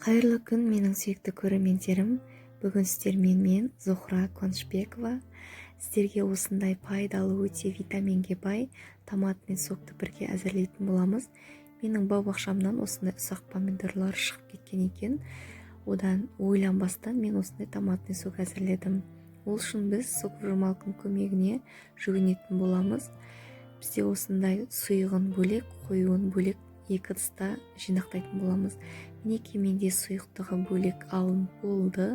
Қайырлы күн, менің сүйікті көрермендерім. Бүгін сіздермен мен Зухра Қуанышбекова. Сіздерге осындай пайдалы, өте витаминге бай томатный сокты бірге әзірлейтін боламыз. Менің бау-бақшамнан осындай ұсақ помидорлар шығып кеткен екен. Одан ойланбастан мен осындай томатный сок әзірледім. Ол үшін біз сокжырмалқын көмегіне жүгінетін боламыз. Бізде осындай сұйығын бөлек, қоюын бөлек екі ыдыста жинақтайтын боламыз. Мінекей менде сұйықтығы бөлек алынып болды.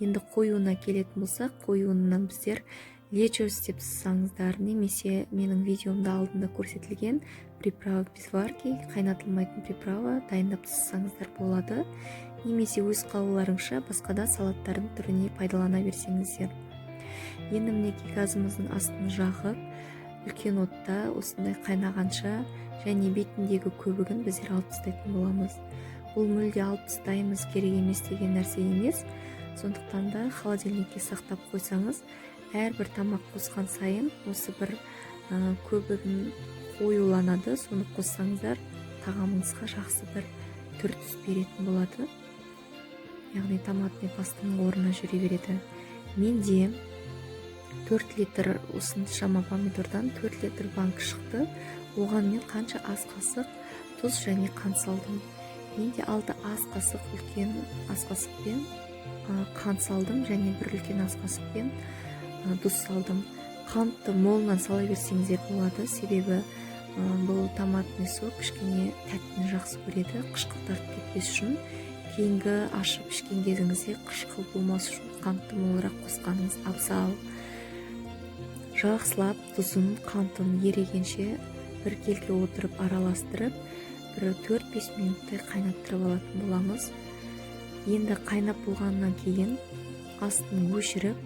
Енді қоюына келетін болсақ, қоюынан біздер лечос деп сызсаңыздар, немесе менің видеомда алдында көрсетілген приправа без варки, қайнатылмайтын приправа дайындап сызсаңыздар болады. Немесе өз қалауларыңша басқада салаттардың түріне пайдалана берсеңіздер. Енді мінекей газымыздың астын жағып, үлкен отта осындай қайнағанша және бетіндегі көбігін біздер алып тастайтын боламыз. Бұл мүлде алып тастаймыз керек емес деген нәрсе емес. Сондықтан да холодильникке сақтап қойсаңыз, әрбір тамақ қосқан сайын осы бір көбігін қоюланады. Соны қоссаңыздар, тағамыңызға жақсы бір түр түс беретін болады. Яғни томатный пастаның орнына жүре береді. Менде 4 литр осыншама помидордан 4 литр банк шықты. Оған мен қанша ас қасық тұз және қант салдым. Менде 6 ас қасық үлкен ас қасықпен қант салдым және бір үлкен ас қасықпен тұз салдым. Қантты молынан сала берсеңіздер болады, себебі бұл томатный сок кішкене тәттіні жақсы көреді, қышқыл тартып кетпес үшін. Кейінгі ашып ішкен кезіңізде қышқыл болмас үшін қантты молырақ қосқаныңыз абзал. Жақсылап тұзын, қантын ерігенше бір келге отырып араластырып, бір 4-5 минуттай қайнаттырып алатын боламыз. Енді қайнап болғаннан кейін астын өшіріп,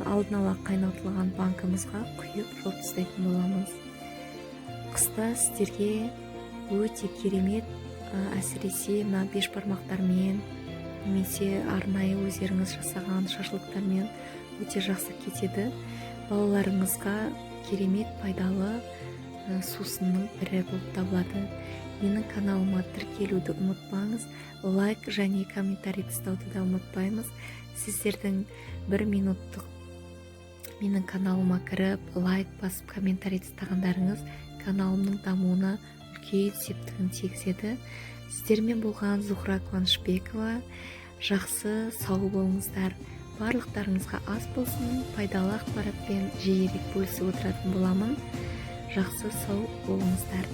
алдын ала қайнатылған банкамызға құйып жауып тастайтын боламыз. Қыста сіздерге өте керемет, әсіресе мына бешбармақтармен, немесе арнайы өздеріңіз жасаған шашлықтармен өте жақсы кетеді. Балаларыңызға керемет пайдалы сусынның бірі болып табылады. Менің каналыма тіркелуді ұмытпаңыз, лайк және комментарий тастауды да ұмытпаймыз. Сіздердің 1 минуттық менің каналыма кіріп, лайк басып, комментарий тастағандарыңыз каналымның дамуына үлкен септігін тигізеді. Сіздермен болған Зухра Қуанышбекова. Жақсы, сау болыңыздар. Барлықтарыңызға ас болсын, пайдалы ақпаратпен жиірек бөлісіп отыратын боламын. Жақсы, сау болыңыздар.